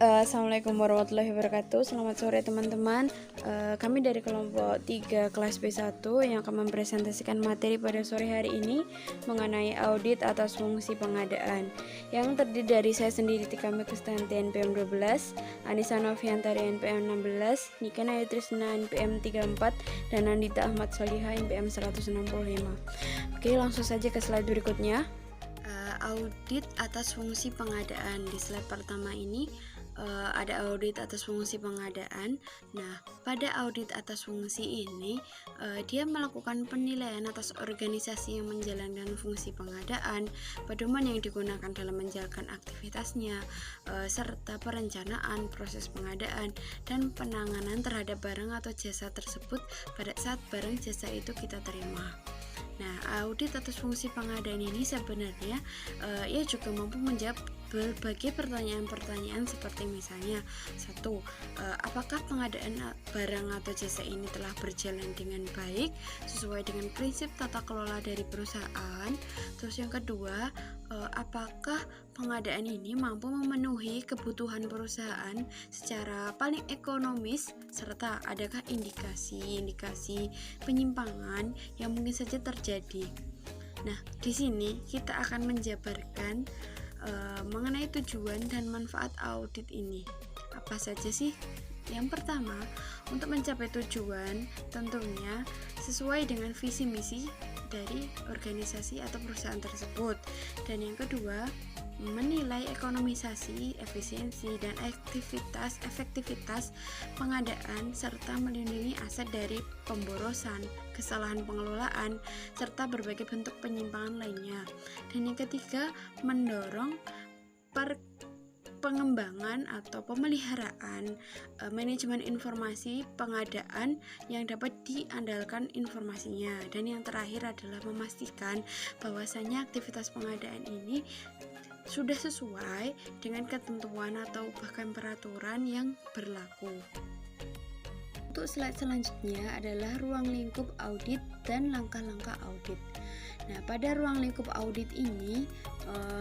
Assalamualaikum warahmatullahi wabarakatuh. Selamat sore teman-teman. Kami dari kelompok 3 kelas B1 yang akan mempresentasikan materi pada sore hari ini mengenai audit atas fungsi pengadaan, yang terdiri dari saya sendiri, Tika Kustanti NPM 12, Anissa Noviantari NPM 16, Niken Ayu Trisna NPM 34, dan Andita Ahmad Solihah NPM 165. Oke, langsung saja ke slide berikutnya. Audit atas fungsi pengadaan. Di slide pertama ini ada audit atas fungsi pengadaan. Nah, pada audit atas fungsi ini dia melakukan penilaian atas organisasi yang menjalankan fungsi pengadaan, pedoman yang digunakan dalam menjalankan aktivitasnya, serta perencanaan proses pengadaan dan penanganan terhadap barang atau jasa tersebut pada saat barang jasa itu kita terima. Nah, audit atas fungsi pengadaan ini sebenarnya ia juga mampu menjawab berbagai pertanyaan-pertanyaan seperti misalnya, 1. Apakah pengadaan barang atau jasa ini telah berjalan dengan baik sesuai dengan prinsip tata kelola dari perusahaan? Terus yang kedua, apakah pengadaan ini mampu memenuhi kebutuhan perusahaan secara paling ekonomis, serta adakah indikasi penyimpangan yang mungkin saja terjadi. Nah, di sini kita akan menjabarkan mengenai tujuan dan manfaat audit ini. Apa saja sih? Yang pertama, untuk mencapai tujuan tentunya sesuai dengan visi misi dari organisasi atau perusahaan tersebut. Dan yang kedua, menilai ekonomisasi, efisiensi, dan efektivitas pengadaan serta melindungi aset dari pemborosan, kesalahan pengelolaan, serta berbagai bentuk penyimpangan lainnya. Dan yang ketiga, mendorong pengembangan atau pemeliharaan manajemen informasi pengadaan yang dapat diandalkan informasinya. Dan yang terakhir adalah memastikan bahwasanya aktivitas pengadaan ini sudah sesuai dengan ketentuan atau bahkan peraturan yang berlaku. Untuk slide selanjutnya adalah ruang lingkup audit dan langkah-langkah audit. Nah, pada ruang lingkup audit ini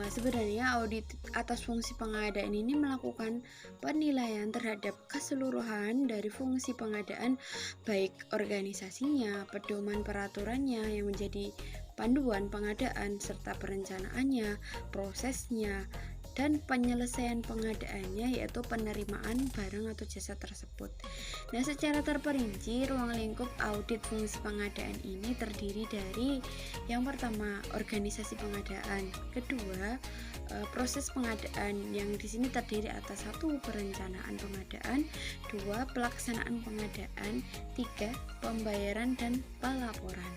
sebenarnya audit atas fungsi pengadaan ini melakukan penilaian terhadap keseluruhan dari fungsi pengadaan, baik organisasinya, pedoman peraturannya yang menjadi panduan pengadaan, serta perencanaannya, prosesnya, dan penyelesaian pengadaannya, yaitu penerimaan barang atau jasa tersebut. Nah, secara terperinci ruang lingkup audit fungsi pengadaan ini terdiri dari yang pertama, organisasi pengadaan, kedua, proses pengadaan yang di sini terdiri atas 1. Perencanaan pengadaan, 2. Pelaksanaan pengadaan, 3. Pembayaran dan pelaporan.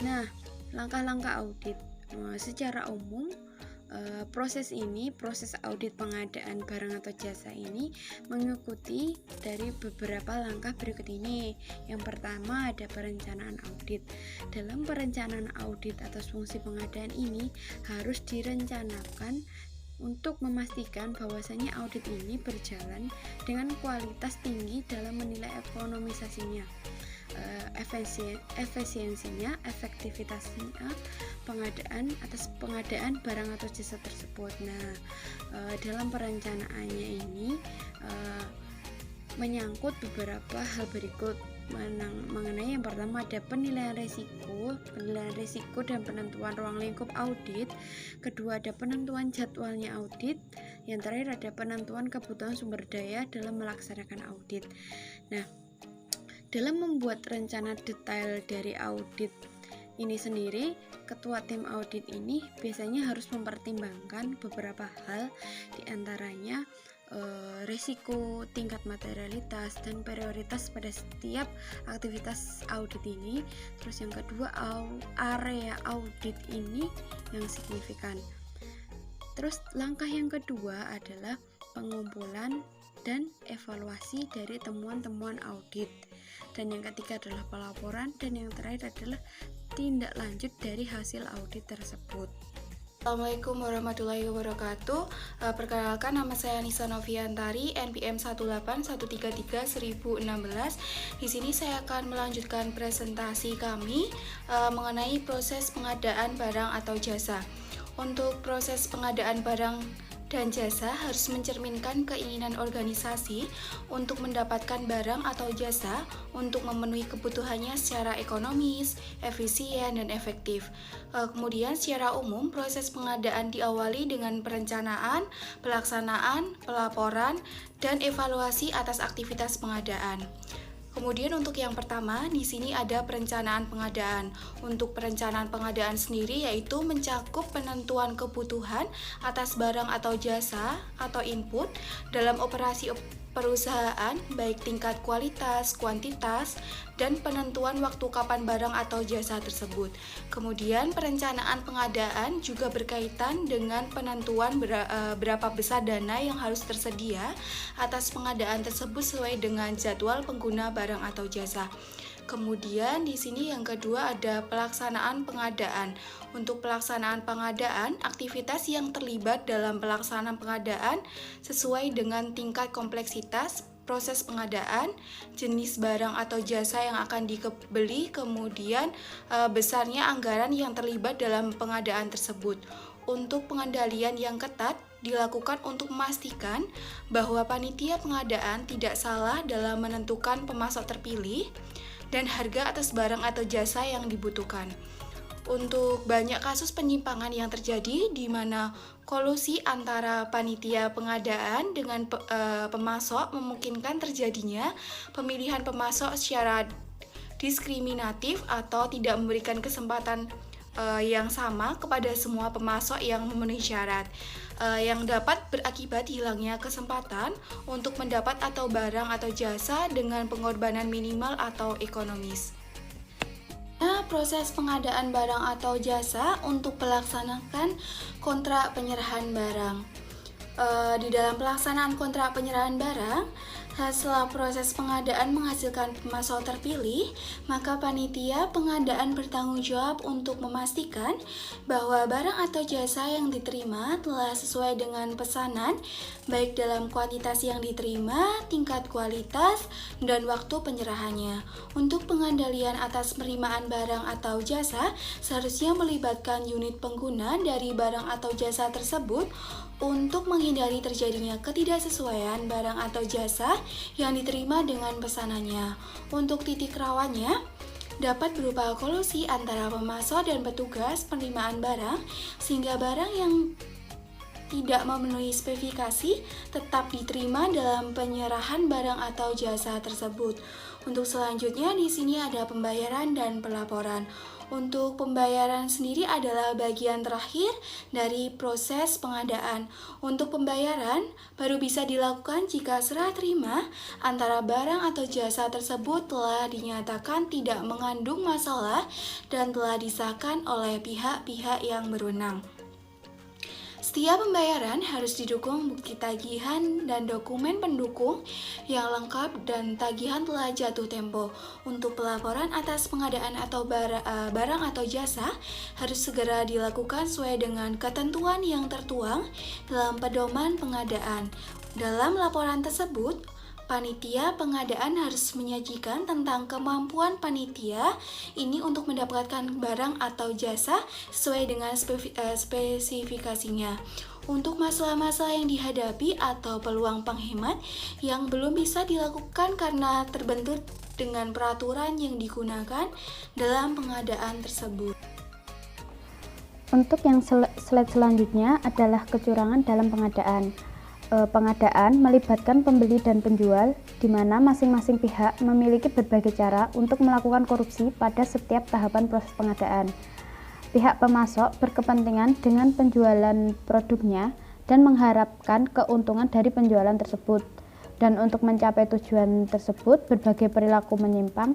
Nah, langkah-langkah audit secara umum, proses audit pengadaan barang atau jasa ini mengikuti dari beberapa langkah berikut ini. Yang pertama, ada perencanaan audit. Dalam perencanaan audit atas fungsi pengadaan ini harus direncanakan untuk memastikan bahwasanya audit ini berjalan dengan kualitas tinggi dalam menilai ekonomisasinya, efisiensinya, efektivitasnya pengadaan barang atau jasa tersebut. Nah, dalam perencanaannya ini menyangkut beberapa hal berikut mengenai yang pertama ada penilaian risiko dan penentuan ruang lingkup audit. Kedua, ada penentuan jadwalnya audit. Yang terakhir, ada penentuan kebutuhan sumber daya dalam melaksanakan audit. Nah, dalam membuat rencana detail dari audit ini sendiri, ketua tim audit ini biasanya harus mempertimbangkan beberapa hal, diantaranya risiko, tingkat materialitas, dan prioritas pada setiap aktivitas audit ini. Terus yang kedua, area audit ini yang signifikan. Terus langkah yang kedua adalah pengumpulan dan evaluasi dari temuan-temuan audit. Dan yang ketiga adalah pelaporan, dan yang terakhir adalah tindak lanjut dari hasil audit tersebut. Assalamualaikum warahmatullahi wabarakatuh. Perkenalkan, nama saya Anissa Noviantari, NPM 18133-1016. Di sini saya akan melanjutkan presentasi kami mengenai proses pengadaan barang atau jasa. Untuk proses pengadaan barang dan jasa harus mencerminkan keinginan organisasi untuk mendapatkan barang atau jasa untuk memenuhi kebutuhannya secara ekonomis, efisien, dan efektif. Kemudian secara umum proses pengadaan diawali dengan perencanaan, pelaksanaan, pelaporan, dan evaluasi atas aktivitas pengadaan. Kemudian untuk yang pertama, di sini ada perencanaan pengadaan. Untuk perencanaan pengadaan sendiri yaitu mencakup penentuan kebutuhan atas barang atau jasa atau input dalam operasi perusahaan, baik tingkat kualitas, kuantitas, dan penentuan waktu kapan barang atau jasa tersebut. Kemudian perencanaan pengadaan juga berkaitan dengan penentuan berapa besar dana yang harus tersedia atas pengadaan tersebut sesuai dengan jadwal pengguna barang atau jasa. Kemudian di sini yang kedua ada pelaksanaan pengadaan. Untuk pelaksanaan pengadaan, aktivitas yang terlibat dalam pelaksanaan pengadaan sesuai dengan tingkat kompleksitas proses pengadaan, jenis barang atau jasa yang akan dibeli, kemudian besarnya anggaran yang terlibat dalam pengadaan tersebut. Untuk pengendalian yang ketat dilakukan untuk memastikan bahwa panitia pengadaan tidak salah dalam menentukan pemasok terpilih dan harga atas barang atau jasa yang dibutuhkan. Untuk banyak kasus penyimpangan yang terjadi di mana kolusi antara panitia pengadaan dengan pemasok memungkinkan terjadinya pemilihan pemasok secara diskriminatif atau tidak memberikan kesempatan yang sama kepada semua pemasok yang memenuhi syarat, yang dapat berakibat hilangnya kesempatan untuk mendapat atau barang atau jasa dengan pengorbanan minimal atau ekonomis. Proses pengadaan barang atau jasa untuk melaksanakan kontrak penyerahan barang. Di dalam pelaksanaan kontrak penyerahan barang, setelah proses pengadaan menghasilkan pemasok terpilih, maka panitia pengadaan bertanggung jawab untuk memastikan bahwa barang atau jasa yang diterima telah sesuai dengan pesanan, baik dalam kuantitas yang diterima, tingkat kualitas, dan waktu penyerahannya. Untuk pengendalian atas penerimaan barang atau jasa, seharusnya melibatkan unit pengguna dari barang atau jasa tersebut untuk menghindari terjadinya ketidaksesuaian barang atau jasa yang diterima dengan pesanannya. Untuk titik rawannya dapat berupa kolusi antara pemasok dan petugas penerimaan barang, sehingga barang yang tidak memenuhi spesifikasi tetap diterima dalam penyerahan barang atau jasa tersebut. Untuk selanjutnya di sini ada pembayaran dan pelaporan. Untuk pembayaran sendiri adalah bagian terakhir dari proses pengadaan. Untuk pembayaran baru bisa dilakukan jika serah terima antara barang atau jasa tersebut telah dinyatakan tidak mengandung masalah dan telah disahkan oleh pihak-pihak yang berwenang. Setiap pembayaran harus didukung bukti tagihan dan dokumen pendukung yang lengkap dan tagihan telah jatuh tempo. Untuk pelaporan atas pengadaan atau barang atau jasa harus segera dilakukan sesuai dengan ketentuan yang tertuang dalam pedoman pengadaan. Dalam laporan tersebut, panitia pengadaan harus menyajikan tentang kemampuan panitia ini untuk mendapatkan barang atau jasa sesuai dengan spesifikasinya. Untuk masalah-masalah yang dihadapi atau peluang penghemat yang belum bisa dilakukan karena terbentur dengan peraturan yang digunakan dalam pengadaan tersebut. Untuk yang slide selanjutnya adalah kecurangan dalam pengadaan. Pengadaan melibatkan pembeli dan penjual, di mana masing-masing pihak memiliki berbagai cara untuk melakukan korupsi pada setiap tahapan proses pengadaan. Pihak pemasok berkepentingan dengan penjualan produknya dan mengharapkan keuntungan dari penjualan tersebut. Dan untuk mencapai tujuan tersebut, berbagai perilaku menyimpang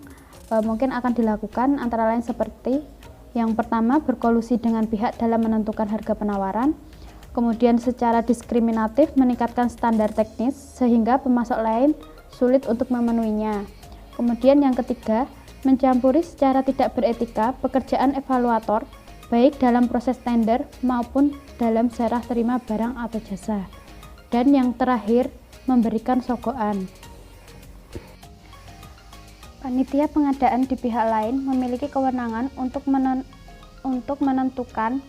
mungkin akan dilakukan, antara lain seperti yang pertama, berkolusi dengan pihak dalam menentukan harga penawaran. Kemudian secara diskriminatif meningkatkan standar teknis sehingga pemasok lain sulit untuk memenuhinya. Kemudian yang ketiga, mencampuri secara tidak beretika pekerjaan evaluator baik dalam proses tender maupun dalam serah terima barang atau jasa. Dan yang terakhir, memberikan sogokan. Panitia pengadaan di pihak lain memiliki kewenangan untuk menentukan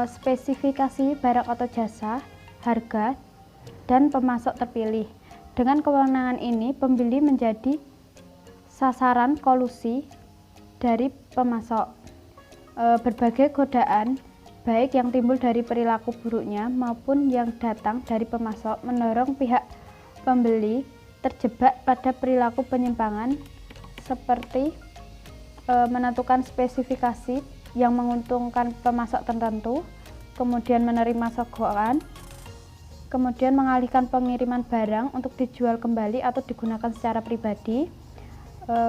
spesifikasi barang atau jasa harga, dan pemasok terpilih. Dengan kewenangan ini, pembeli menjadi sasaran kolusi dari pemasok. Berbagai godaan, baik yang timbul dari perilaku buruknya maupun yang datang dari pemasok, mendorong pihak pembeli terjebak pada perilaku penyimpangan seperti menentukan spesifikasi yang menguntungkan pemasok tertentu, kemudian menerima sogokan, kemudian mengalihkan pengiriman barang untuk dijual kembali atau digunakan secara pribadi,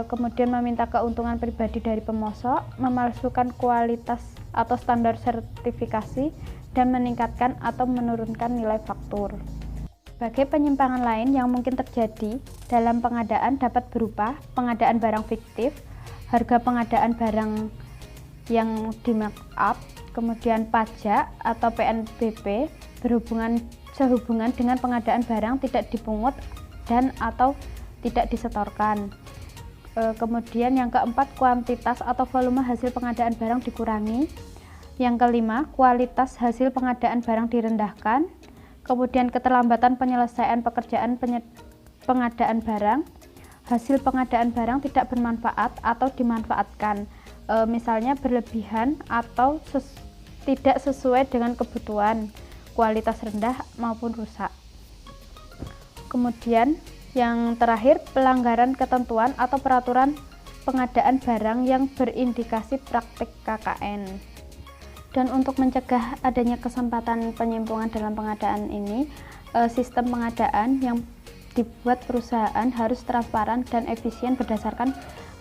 kemudian meminta keuntungan pribadi dari pemasok, memalsukan kualitas atau standar sertifikasi, dan meningkatkan atau menurunkan nilai faktur. Sebagai penyimpangan lain yang mungkin terjadi dalam pengadaan dapat berupa pengadaan barang fiktif, harga pengadaan barang yang di markup, kemudian pajak atau PNBP sehubungan dengan pengadaan barang tidak dipungut dan atau tidak disetorkan. Kemudian yang keempat, kuantitas atau volume hasil pengadaan barang dikurangi. Yang kelima, kualitas hasil pengadaan barang direndahkan. Kemudian keterlambatan penyelesaian pekerjaan pengadaan barang. Hasil pengadaan barang tidak bermanfaat atau dimanfaatkan, misalnya berlebihan atau tidak sesuai dengan kebutuhan, kualitas rendah maupun rusak. Kemudian yang terakhir, pelanggaran ketentuan atau peraturan pengadaan barang yang berindikasi praktik KKN. Dan untuk mencegah adanya kesempatan penyimpangan dalam pengadaan ini, sistem pengadaan yang dibuat perusahaan harus transparan dan efisien berdasarkan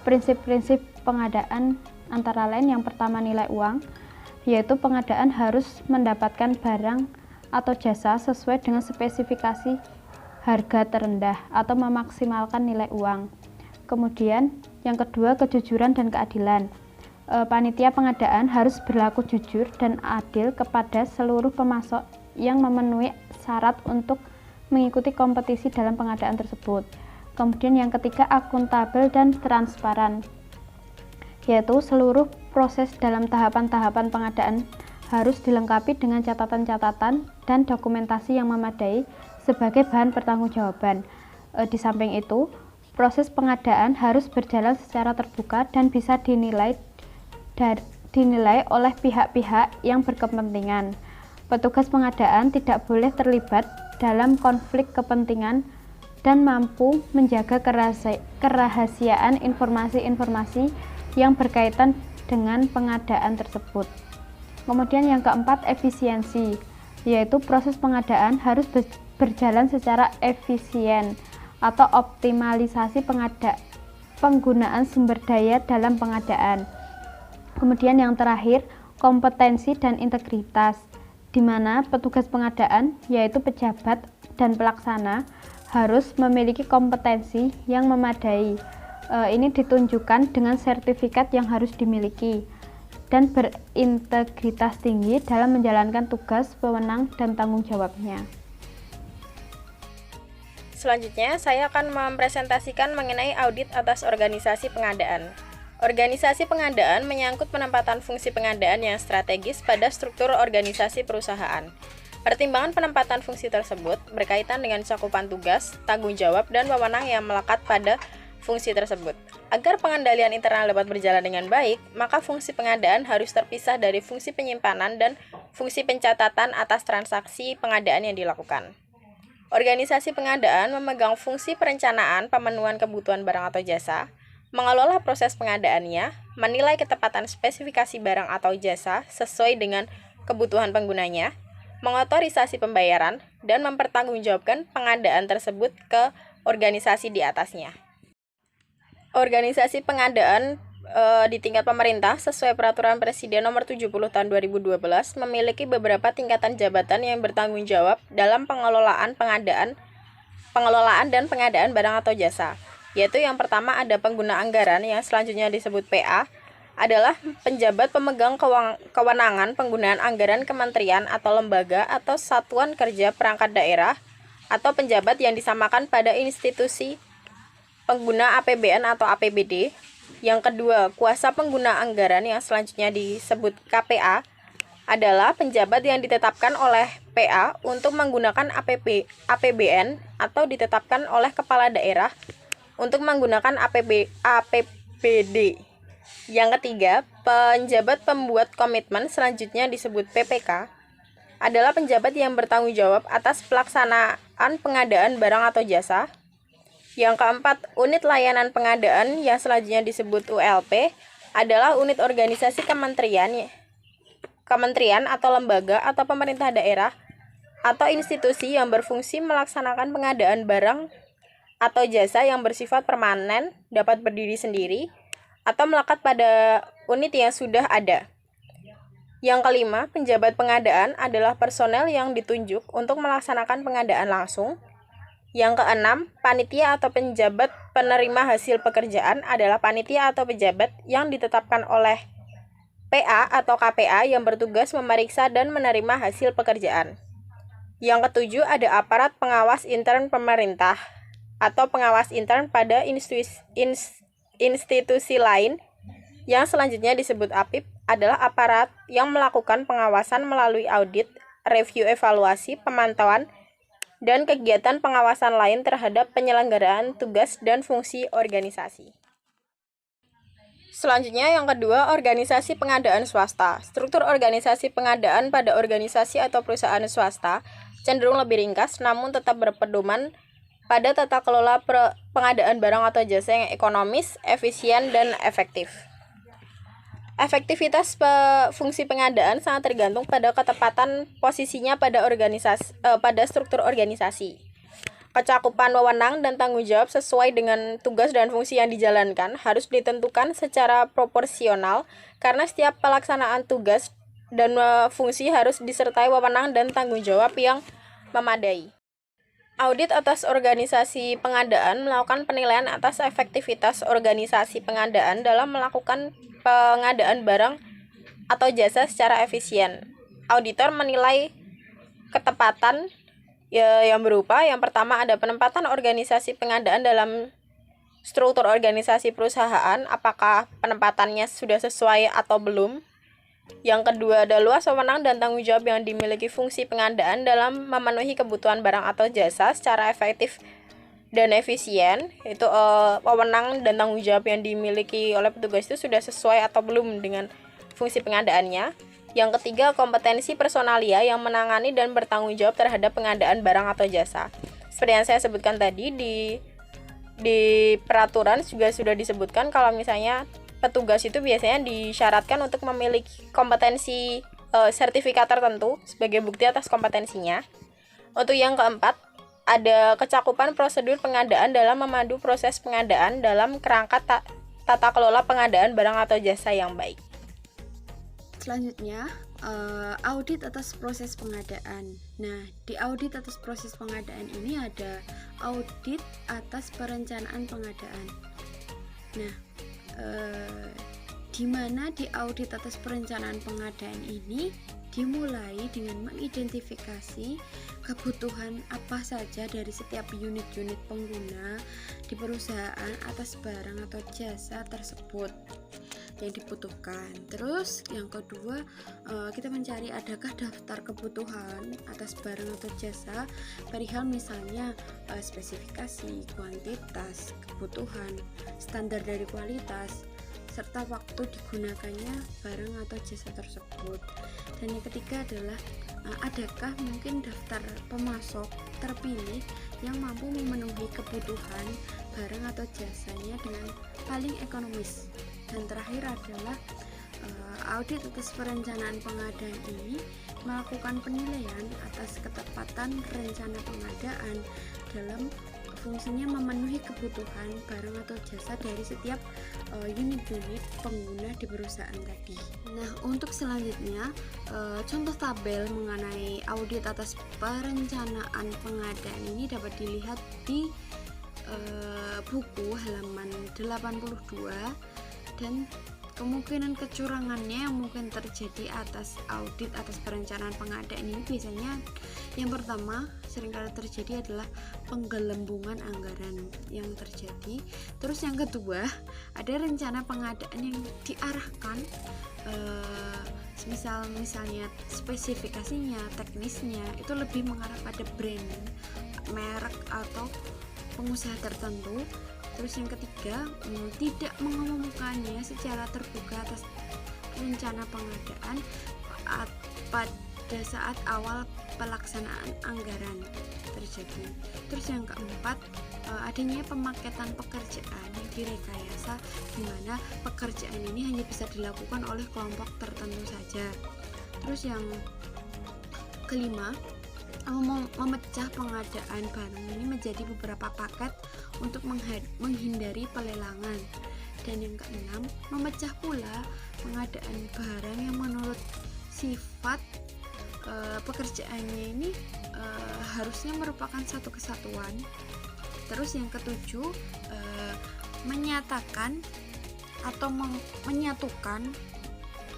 prinsip-prinsip pengadaan, antara lain yang pertama nilai uang, yaitu pengadaan harus mendapatkan barang atau jasa sesuai dengan spesifikasi harga terendah atau memaksimalkan nilai uang. Kemudian yang kedua, kejujuran dan keadilan. Panitia pengadaan harus berlaku jujur dan adil kepada seluruh pemasok yang memenuhi syarat untuk mengikuti kompetisi dalam pengadaan tersebut. Kemudian yang ketiga, akuntabel dan transparan, yaitu seluruh proses dalam tahapan-tahapan pengadaan harus dilengkapi dengan catatan-catatan dan dokumentasi yang memadai sebagai bahan pertanggungjawaban. Di samping itu, proses pengadaan harus berjalan secara terbuka dan bisa dinilai oleh pihak-pihak yang berkepentingan. Petugas pengadaan tidak boleh terlibat dalam konflik kepentingan dan mampu menjaga kerahasiaan informasi-informasi yang berkaitan dengan pengadaan tersebut. Kemudian yang keempat, efisiensi, yaitu proses pengadaan harus berjalan secara efisien atau optimalisasi penggunaan sumber daya dalam pengadaan. Kemudian yang terakhir, kompetensi dan integritas, di mana petugas pengadaan, yaitu pejabat dan pelaksana, harus memiliki kompetensi yang memadai. Ini ditunjukkan dengan sertifikat yang harus dimiliki dan berintegritas tinggi dalam menjalankan tugas, wewenang, dan tanggung jawabnya. Selanjutnya, saya akan mempresentasikan mengenai audit atas organisasi pengadaan. Organisasi pengadaan menyangkut penempatan fungsi pengadaan yang strategis pada struktur organisasi perusahaan. Pertimbangan penempatan fungsi tersebut berkaitan dengan cakupan tugas, tanggung jawab, dan wewenang yang melekat pada fungsi tersebut. Agar pengendalian internal dapat berjalan dengan baik, maka fungsi pengadaan harus terpisah dari fungsi penyimpanan dan fungsi pencatatan atas transaksi pengadaan yang dilakukan. Organisasi pengadaan memegang fungsi perencanaan pemenuhan kebutuhan barang atau jasa, mengelola proses pengadaannya, menilai ketepatan spesifikasi barang atau jasa sesuai dengan kebutuhan penggunanya, mengotorisasi pembayaran, dan mempertanggungjawabkan pengadaan tersebut ke organisasi di atasnya. Organisasi pengadaan di tingkat pemerintah sesuai Peraturan Presiden Nomor 70 Tahun 2012 memiliki beberapa tingkatan jabatan yang bertanggung jawab dalam pengelolaan dan pengadaan barang atau jasa. Yaitu yang pertama ada pengguna anggaran yang selanjutnya disebut PA, adalah penjabat pemegang kewenangan penggunaan anggaran kementerian atau lembaga atau satuan kerja perangkat daerah atau penjabat yang disamakan pada institusi pengguna APBN atau APBD. Yang kedua, kuasa pengguna anggaran yang selanjutnya disebut KPA, adalah penjabat yang ditetapkan oleh PA untuk menggunakan APBN atau ditetapkan oleh kepala daerah untuk menggunakan APBD. Yang ketiga, penjabat pembuat komitmen selanjutnya disebut PPK adalah penjabat yang bertanggung jawab atas pelaksanaan pengadaan barang atau jasa. Yang keempat, unit layanan pengadaan yang selanjutnya disebut ULP adalah unit organisasi kementerian atau lembaga atau pemerintah daerah atau institusi yang berfungsi melaksanakan pengadaan barang atau jasa yang bersifat permanen, dapat berdiri sendiri, atau melekat pada unit yang sudah ada. Yang kelima, penjabat pengadaan adalah personel yang ditunjuk untuk melaksanakan pengadaan langsung. Yang keenam, panitia atau penjabat penerima hasil pekerjaan adalah panitia atau pejabat yang ditetapkan oleh PA atau KPA yang bertugas memeriksa dan menerima hasil pekerjaan. Yang ketujuh, ada aparat pengawas intern pemerintah atau pengawas intern pada institusi lain yang selanjutnya disebut APIP adalah aparat yang melakukan pengawasan melalui audit, review evaluasi, pemantauan, dan kegiatan pengawasan lain terhadap penyelenggaraan tugas dan fungsi organisasi. Selanjutnya yang kedua, organisasi pengadaan swasta. Struktur organisasi pengadaan pada organisasi atau perusahaan swasta cenderung lebih ringkas namun tetap berpedoman pada tata kelola pengadaan barang atau jasa yang ekonomis, efisien, dan efektif. Efektivitas fungsi pengadaan sangat tergantung pada ketepatan posisinya pada struktur organisasi. Kecakupan wewenang dan tanggung jawab sesuai dengan tugas dan fungsi yang dijalankan harus ditentukan secara proporsional karena setiap pelaksanaan tugas dan fungsi harus disertai wewenang dan tanggung jawab yang memadai. Audit atas organisasi pengadaan melakukan penilaian atas efektivitas organisasi pengadaan dalam melakukan pengadaan barang atau jasa secara efisien. Auditor menilai ketepatan yang berupa, yang pertama ada penempatan organisasi pengadaan dalam struktur organisasi perusahaan, apakah penempatannya sudah sesuai atau belum. Yang kedua ada luas wewenang dan tanggung jawab yang dimiliki fungsi pengadaan dalam memenuhi kebutuhan barang atau jasa secara efektif dan efisien. Itu wewenang dan tanggung jawab yang dimiliki oleh petugas itu sudah sesuai atau belum dengan fungsi pengadaannya. Yang ketiga, kompetensi personalia yang menangani dan bertanggung jawab terhadap pengadaan barang atau jasa. Seperti yang saya sebutkan tadi, di peraturan juga sudah disebutkan kalau misalnya petugas itu biasanya disyaratkan untuk memiliki kompetensi sertifikat tertentu sebagai bukti atas kompetensinya. Untuk yang keempat, ada kecakupan prosedur pengadaan dalam memandu proses pengadaan dalam kerangka tata kelola pengadaan barang atau jasa yang baik. Selanjutnya, audit atas proses pengadaan. Nah, di audit atas proses pengadaan ini ada audit atas perencanaan pengadaan. Nah, di mana di audit atas perencanaan pengadaan ini dimulai dengan mengidentifikasi kebutuhan apa saja dari setiap unit-unit pengguna di perusahaan atas barang atau jasa tersebut yang dibutuhkan. Terus yang kedua, kita mencari adakah daftar kebutuhan atas barang atau jasa perihal misalnya spesifikasi, kuantitas, kebutuhan, standar dari kualitas, serta waktu digunakannya barang atau jasa tersebut. Dan yang ketiga adalah adakah mungkin daftar pemasok terpilih yang mampu memenuhi kebutuhan barang atau jasanya dengan paling ekonomis. Dan terakhir adalah audit atas perencanaan pengadaan ini melakukan penilaian atas ketepatan rencana pengadaan dalam fungsinya memenuhi kebutuhan barang atau jasa dari setiap unit-unit pengguna di perusahaan tadi. Nah, untuk selanjutnya contoh tabel mengenai audit atas perencanaan pengadaan ini dapat dilihat di buku halaman 82. Dan kemungkinan kecurangannya yang mungkin terjadi atas audit atas perencanaan pengadaan ini biasanya yang pertama seringkali terjadi adalah penggelembungan anggaran yang terjadi. Terus yang kedua, ada rencana pengadaan yang diarahkan misalnya spesifikasinya, teknisnya itu lebih mengarah pada brand, merek atau pengusaha tertentu. Terus yang ketiga, tidak mengumumkannya secara terbuka atas rencana pengadaan pada saat awal pelaksanaan anggaran terjadi. Terus yang keempat, adanya pemaketan pekerjaan yang direkayasa, di mana pekerjaan ini hanya bisa dilakukan oleh kelompok tertentu saja. Terus yang kelima, memecah pengadaan barang ini menjadi beberapa paket untuk menghindari pelelangan. Dan yang keenam, memecah pula pengadaan barang yang menurut sifat pekerjaannya ini harusnya merupakan satu kesatuan. Terus yang ketujuh, menyatakan atau menyatukan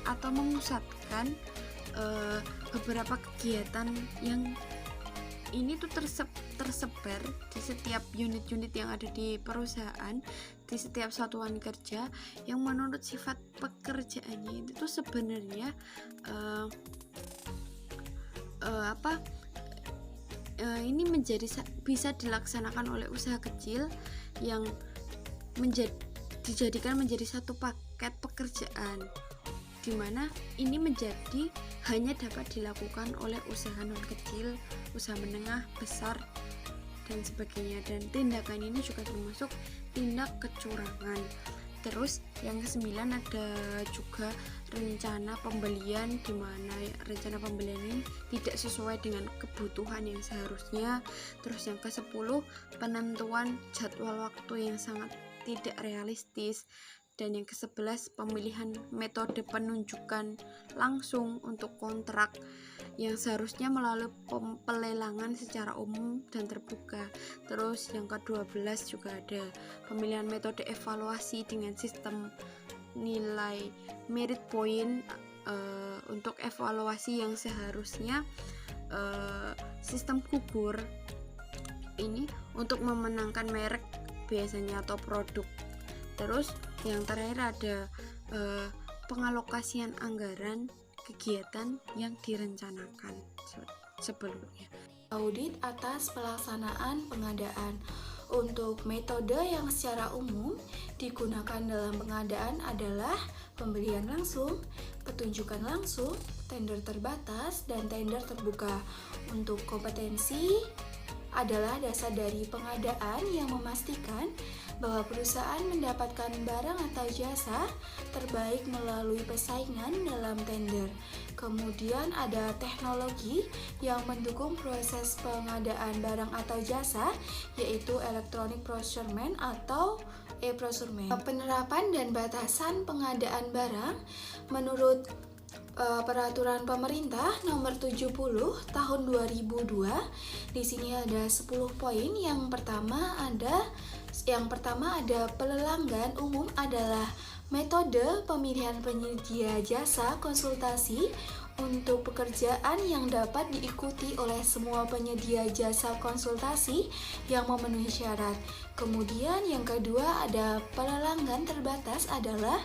atau memusatkan beberapa kegiatan yang ini tuh tersebar di setiap unit-unit yang ada di perusahaan, di setiap satuan kerja, yang menurut sifat pekerjaannya itu sebenarnya ini bisa dilaksanakan oleh usaha kecil yang dijadikan menjadi satu paket pekerjaan, di mana ini hanya dapat dilakukan oleh usaha non kecil, usaha menengah, besar, dan sebagainya. Dan tindakan ini juga termasuk tindak kecurangan. Terus yang kesembilan, ada juga rencana pembelian, di mana rencana pembelian ini tidak sesuai dengan kebutuhan yang seharusnya. Terus yang ke-10, penentuan jadwal waktu yang sangat tidak realistis. Dan yang ke-11, pemilihan metode penunjukan langsung untuk kontrak yang seharusnya melalui pelelangan secara umum dan terbuka. Terus yang ke-12 juga ada pemilihan metode evaluasi dengan sistem nilai merit point untuk evaluasi yang seharusnya sistem gugur ini untuk memenangkan merek biasanya atau produk. Terus yang terakhir ada pengalokasian anggaran kegiatan yang direncanakan sebelumnya. Audit atas pelaksanaan pengadaan. Untuk metode yang secara umum digunakan dalam pengadaan adalah pembelian langsung, petunjukan langsung, tender terbatas, dan tender terbuka. Untuk kompetensi adalah dasar dari pengadaan yang memastikan bahwa perusahaan mendapatkan barang atau jasa terbaik melalui persaingan dalam tender. Kemudian ada teknologi yang mendukung proses pengadaan barang atau jasa, yaitu electronic procurement atau e-procurement. Penerapan dan batasan pengadaan barang menurut Peraturan Pemerintah Nomor 70 Tahun 2002. Di sini ada 10 poin. Yang pertama ada pelanggan umum adalah metode pemilihan penyedia jasa konsultasi untuk pekerjaan yang dapat diikuti oleh semua penyedia jasa konsultasi yang memenuhi syarat. Kemudian yang kedua ada pelanggan terbatas adalah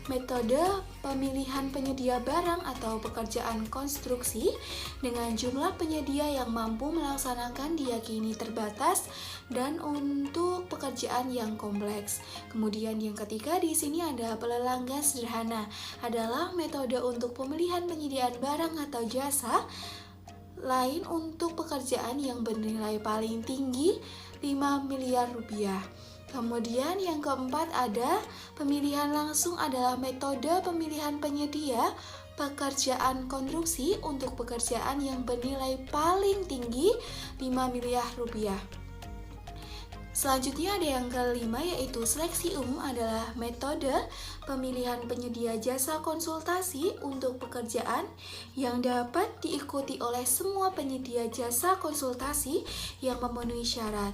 metode pemilihan penyedia barang atau pekerjaan konstruksi dengan jumlah penyedia yang mampu melaksanakan diyakini terbatas dan untuk pekerjaan yang kompleks. Kemudian yang ketiga di sini ada pelanggan sederhana adalah metode untuk pemilihan penyediaan barang atau jasa lain untuk pekerjaan yang bernilai paling tinggi 5 miliar rupiah. Kemudian yang keempat ada pemilihan langsung adalah metode pemilihan penyedia pekerjaan konstruksi untuk pekerjaan yang bernilai paling tinggi 5 miliar rupiah. Selanjutnya ada yang kelima yaitu seleksi umum adalah metode pemilihan penyedia jasa konsultasi untuk pekerjaan yang dapat diikuti oleh semua penyedia jasa konsultasi yang memenuhi syarat.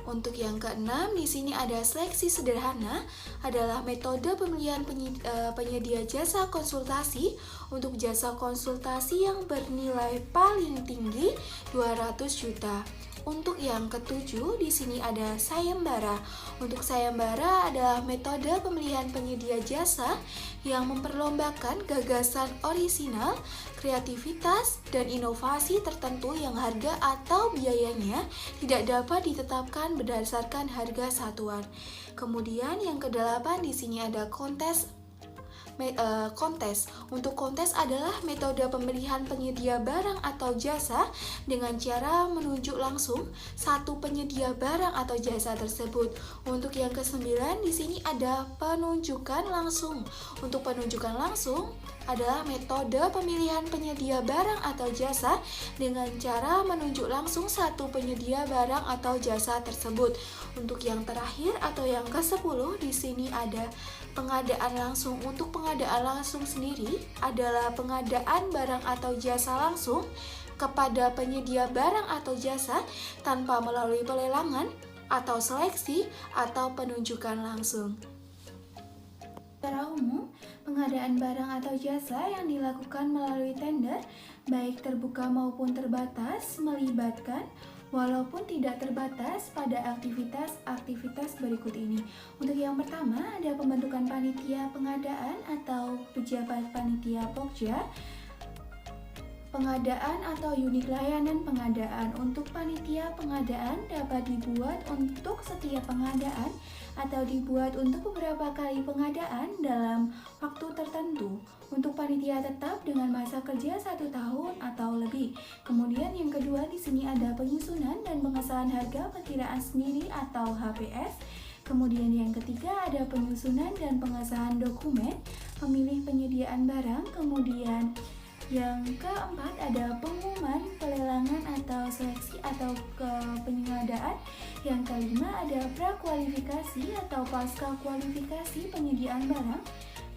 Untuk yang keenam di sini ada seleksi sederhana adalah metode pemilihan penyedia jasa konsultasi untuk jasa konsultasi yang bernilai paling tinggi 200 juta. Untuk yang ketujuh, di sini ada sayembara. Untuk sayembara adalah metode pemilihan penyedia jasa yang memperlombakan gagasan orisinal, kreativitas, dan inovasi tertentu yang harga atau biayanya tidak dapat ditetapkan berdasarkan harga satuan. Kemudian yang kedelapan, di sini ada kontes. Untuk kontes adalah metode pemilihan penyedia barang atau jasa dengan cara menunjuk langsung satu penyedia barang atau jasa tersebut. Untuk yang kesembilan, di sini ada penunjukan langsung. Untuk penunjukan langsung adalah metode pemilihan penyedia barang atau jasa dengan cara menunjuk langsung satu penyedia barang atau jasa tersebut. Untuk yang terakhir atau yang ke-10, di sini ada pengadaan langsung. Untuk pengadaan langsung sendiri adalah pengadaan barang atau jasa langsung kepada penyedia barang atau jasa tanpa melalui pelelangan atau seleksi atau penunjukan langsung. Secara umum, pengadaan barang atau jasa yang dilakukan melalui tender, baik terbuka maupun terbatas, melibatkan walaupun tidak terbatas pada aktivitas berikut ini. Untuk yang pertama, ada pembentukan panitia pengadaan atau pejabat panitia pokja, pengadaan atau unit layanan pengadaan. Untuk panitia pengadaan dapat dibuat untuk setiap pengadaan atau dibuat untuk beberapa kali pengadaan dalam waktu tertentu. Untuk panitia tetap dengan masa kerja 1 tahun atau lebih. Kemudian yang kedua, di sini ada penyusunan dan pengesahan harga perkiraan sendiri atau HPS. Kemudian yang ketiga ada penyusunan dan pengesahan dokumen pemilih penyediaan barang. Kemudian yang keempat ada pengumuman pelelangan atau seleksi atau pengadaan. Yang kelima ada prakualifikasi atau pasca kualifikasi penyediaan barang.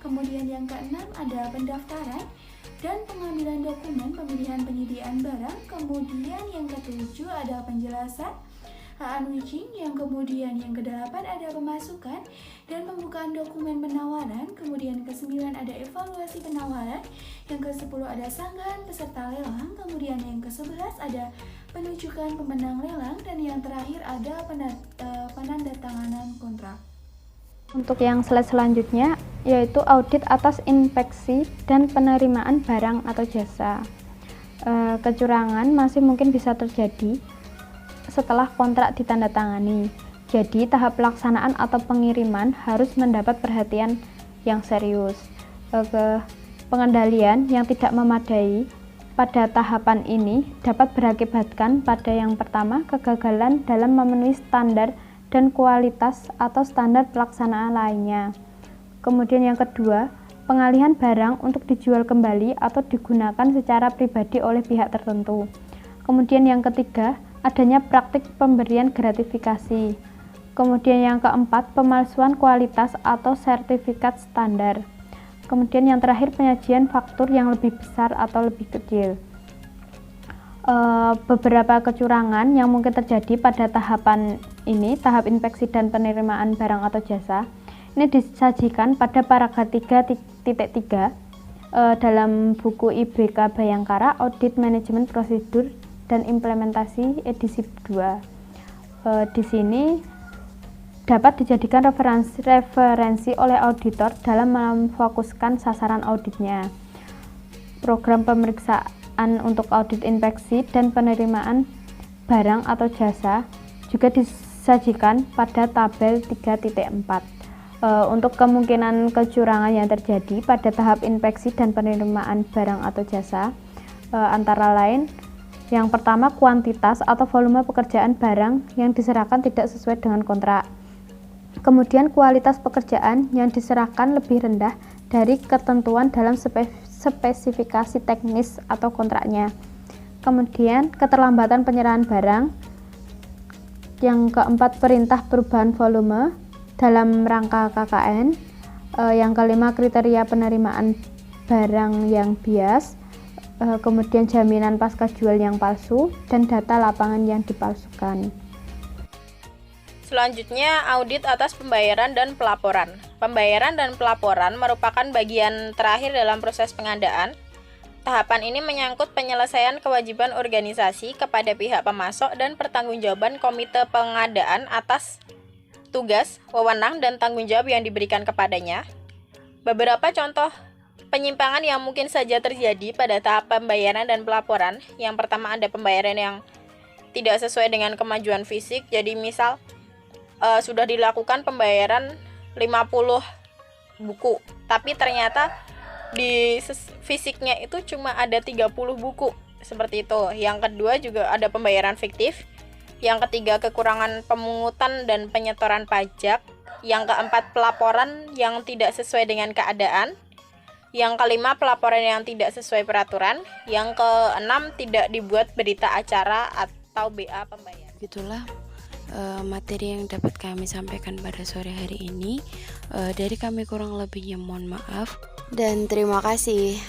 Kemudian yang keenam ada pendaftaran dan pengambilan dokumen pemilihan penyediaan barang. Kemudian yang ketujuh ada penjelasan unwitching. Yang kemudian yang kedelapan ada pemasukan dan pembukaan dokumen penawaran. Kemudian ke-9 ada evaluasi penawaran. Yang ke-10 ada sanggahan peserta lelang. Kemudian yang ke-11 ada penunjukan pemenang lelang. Dan yang terakhir ada penandatanganan kontrak. Untuk yang slide selanjutnya yaitu audit atas inspeksi dan penerimaan barang atau jasa. Kecurangan masih mungkin bisa terjadi setelah kontrak ditandatangani. Jadi tahap pelaksanaan atau pengiriman harus mendapat perhatian yang serius. Pengendalian yang tidak memadai pada tahapan ini dapat berakibatkan pada yang pertama kegagalan dalam memenuhi standar dan kualitas atau standar pelaksanaan lainnya. Kemudian yang kedua, pengalihan barang untuk dijual kembali atau digunakan secara pribadi oleh pihak tertentu. Kemudian yang ketiga, adanya praktik pemberian gratifikasi. Kemudian yang keempat, pemalsuan kualitas atau sertifikat standar. Kemudian yang terakhir, penyajian faktur yang lebih besar atau lebih kecil. Beberapa kecurangan yang mungkin terjadi pada tahapan ini, tahap inspeksi dan penerimaan barang atau jasa, ini disajikan pada paragraf 3.3 dalam buku IBK Bayangkara Audit Manajemen Prosedur dan Implementasi edisi 2. Di sini dapat dijadikan referensi oleh auditor dalam memfokuskan sasaran auditnya. Program pemeriksaan untuk audit inspeksi dan penerimaan barang atau jasa juga disajikan pada tabel 3.4. Untuk kemungkinan kecurangan yang terjadi pada tahap inspeksi dan penerimaan barang atau jasa, antara lain yang pertama, kuantitas atau volume pekerjaan barang yang diserahkan tidak sesuai dengan kontrak. Kemudian kualitas pekerjaan yang diserahkan lebih rendah dari ketentuan dalam spesifikasi teknis atau kontraknya. Kemudian keterlambatan penyerahan barang. Yang keempat, perintah perubahan volume dalam rangka KKN. Yang kelima, kriteria penerimaan barang yang bias. Kemudian jaminan pasca jual yang palsu dan data lapangan yang dipalsukan. Selanjutnya, audit atas pembayaran dan pelaporan. Pembayaran dan pelaporan merupakan bagian terakhir dalam proses pengadaan. Tahapan ini menyangkut penyelesaian kewajiban organisasi kepada pihak pemasok dan pertanggungjawaban komite pengadaan atas tugas, wewenang, dan tanggung jawab yang diberikan kepadanya. Beberapa contoh penyimpangan yang mungkin saja terjadi pada tahap pembayaran dan pelaporan. Yang pertama, ada pembayaran yang tidak sesuai dengan kemajuan fisik. Jadi misal sudah dilakukan pembayaran 50 buku, tapi ternyata di fisiknya itu cuma ada 30 buku, seperti itu. Yang kedua juga ada pembayaran fiktif. Yang ketiga, kekurangan pemungutan dan penyetoran pajak. Yang keempat, pelaporan yang tidak sesuai dengan keadaan. Yang kelima, pelaporan yang tidak sesuai peraturan. Yang keenam, tidak dibuat berita acara atau BA pembayaran. Itulah materi yang dapat kami sampaikan pada sore hari ini. Dari kami kurang lebihnya mohon maaf dan terima kasih.